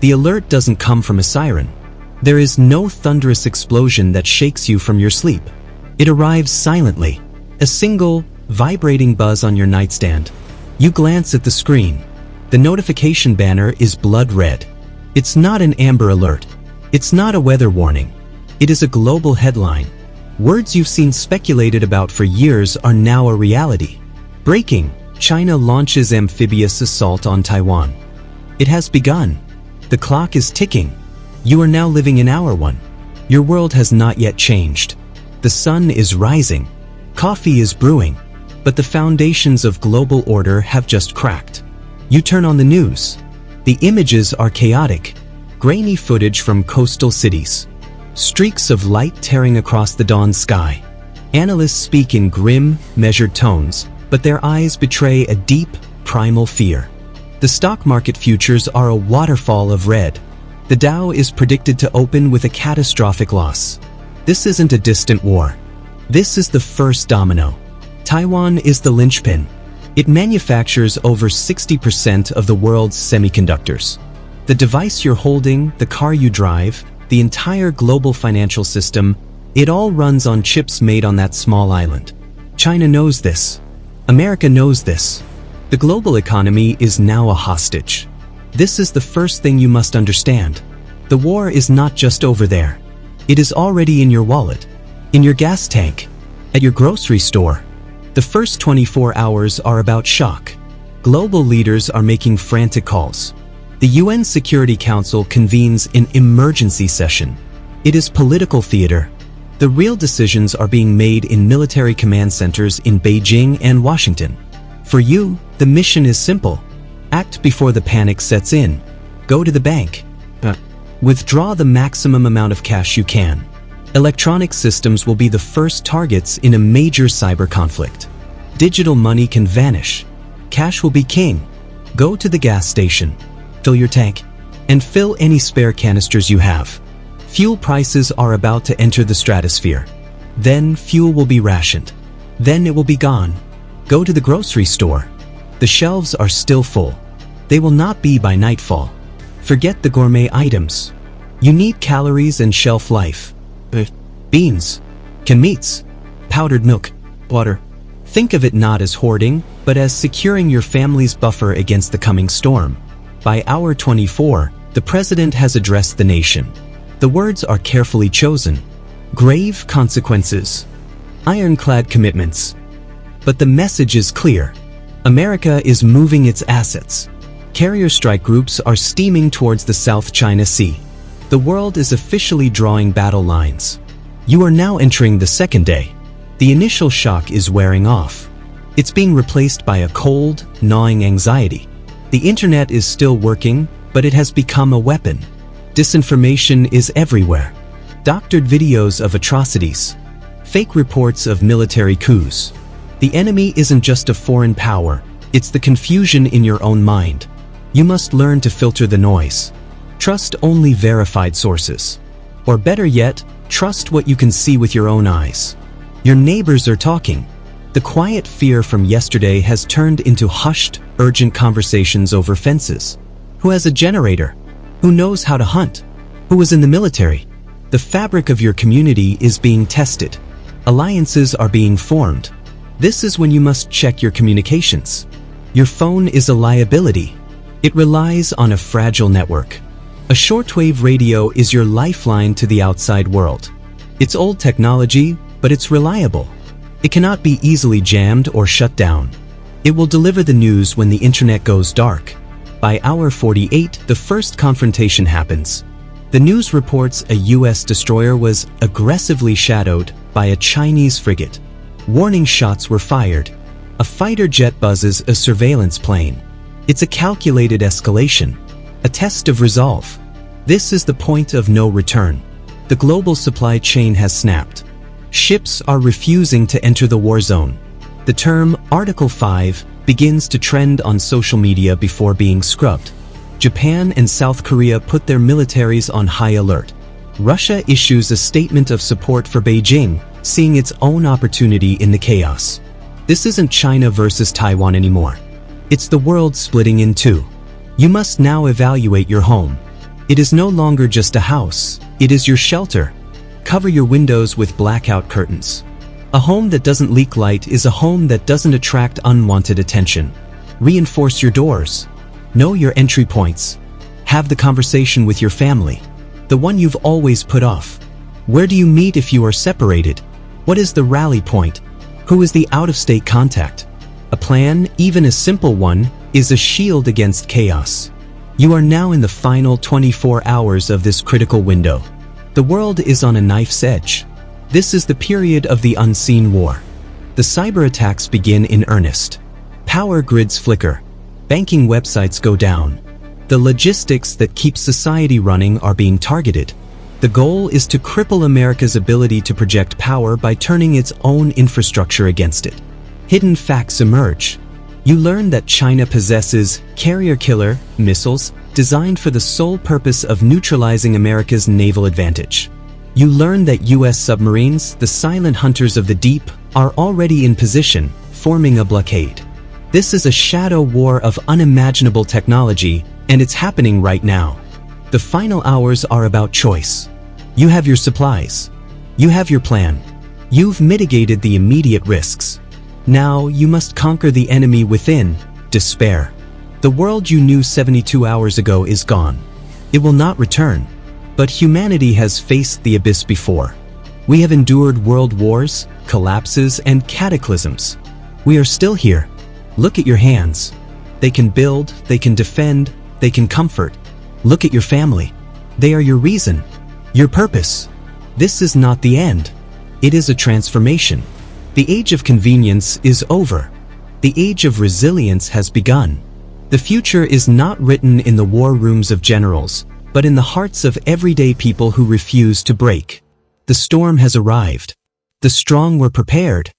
The alert doesn't come from a siren. There is no thunderous explosion that shakes you from your sleep. It arrives silently, a single, vibrating buzz on your nightstand. You glance at the screen. The notification banner is blood red. It's not an amber alert. It's not a weather warning. It is a global headline. Words you've seen speculated about for years are now a reality. Breaking: China launches amphibious assault on Taiwan. It has begun. The clock is ticking. You are now living in hour one. Your world has not yet changed. The sun is rising. Coffee is brewing. But the foundations of global order have just cracked. You turn on the news. The images are chaotic. Grainy footage from coastal cities. Streaks of light tearing across the dawn sky. Analysts speak in grim, measured tones, but their eyes betray a deep, primal fear. The stock market futures are a waterfall of red. The Dow is predicted to open with a catastrophic loss. This isn't a distant war. This is the first domino. Taiwan is the linchpin. It manufactures over 60% of the world's semiconductors. The device you're holding, the car you drive, the entire global financial system, it all runs on chips made on that small island. China knows this. America knows this. The global economy is now a hostage. This is the first thing you must understand. The war is not just over there. It is already in your wallet, in your gas tank, at your grocery store. The first 24 hours are about shock. Global leaders are making frantic calls. The UN Security Council convenes an emergency session. It is political theater. The real decisions are being made in military command centers in Beijing and Washington. For you, the mission is simple. Act before the panic sets in. Go to the bank. Withdraw the maximum amount of cash you can. Electronic systems will be the first targets in a major cyber conflict. Digital money can vanish. Cash will be king. Go to the gas station. Fill your tank. And fill any spare canisters you have. Fuel prices are about to enter the stratosphere. Then fuel will be rationed. Then it will be gone. Go to the grocery store. The shelves are still full. They will not be by nightfall. Forget the gourmet items. You need calories and shelf life. Beans, canned meats, powdered milk, water. Think of it not as hoarding, but as securing your family's buffer against the coming storm. By hour 24, the president has addressed the nation. The words are carefully chosen. Grave consequences. Ironclad commitments. But the message is clear. America is moving its assets. Carrier strike groups are steaming towards the South China Sea. The world is officially drawing battle lines. You are now entering the second day. The initial shock is wearing off. It's being replaced by a cold, gnawing anxiety. The internet is still working, but it has become a weapon. Disinformation is everywhere. Doctored videos of atrocities. Fake reports of military coups. The enemy isn't just a foreign power, it's the confusion in your own mind. You must learn to filter the noise. Trust only verified sources. Or better yet, trust what you can see with your own eyes. Your neighbors are talking. The quiet fear from yesterday has turned into hushed, urgent conversations over fences. Who has a generator? Who knows how to hunt? Who was in the military? The fabric of your community is being tested. Alliances are being formed. This is when you must check your communications. Your phone is a liability. It relies on a fragile network. A shortwave radio is your lifeline to the outside world. It's old technology, but it's reliable. It cannot be easily jammed or shut down. It will deliver the news when the internet goes dark. By hour 48, the first confrontation happens. The news reports a US destroyer was aggressively shadowed by a Chinese frigate. Warning shots were fired. A fighter jet buzzes a surveillance plane. It's a calculated escalation, a test of resolve. This is the point of no return. The global supply chain has snapped. Ships are refusing to enter the war zone. The term Article 5 begins to trend on social media before being scrubbed. Japan and South Korea put their militaries on high alert. Russia issues a statement of support for Beijing, seeing its own opportunity in the chaos. This isn't China versus Taiwan anymore. It's the world splitting in two. You must now evaluate your home. It is no longer just a house, it is your shelter. Cover your windows with blackout curtains. A home that doesn't leak light is a home that doesn't attract unwanted attention. Reinforce your doors. Know your entry points. Have the conversation with your family, the one you've always put off. Where do you meet if you are separated? What is the rally point? Who is the out-of-state contact? A plan, even a simple one, is a shield against chaos. You are now in the final 24 hours of this critical window. The world is on a knife's edge. This is the period of the unseen war. The cyberattacks begin in earnest. Power grids flicker. Banking websites go down. The logistics that keep society running are being targeted. The goal is to cripple America's ability to project power by turning its own infrastructure against it. Hidden facts emerge. You learn that China possesses carrier-killer missiles designed for the sole purpose of neutralizing America's naval advantage. You learn that U.S. submarines, the silent hunters of the deep, are already in position, forming a blockade. This is a shadow war of unimaginable technology, and it's happening right now. The final hours are about choice. You have your supplies. You have your plan. You've mitigated the immediate risks. Now you must conquer the enemy within, despair. The world you knew 72 hours ago is gone. It will not return. But humanity has faced the abyss before. We have endured world wars, collapses, and cataclysms. We are still here. Look at your hands. They can build, they can defend, they can comfort. Look at your family. They are your reason, your purpose. This is not the end. It is a transformation. The age of convenience is over. The age of resilience has begun. The future is not written in the war rooms of generals, but in the hearts of everyday people who refuse to break. The storm has arrived. The strong were prepared.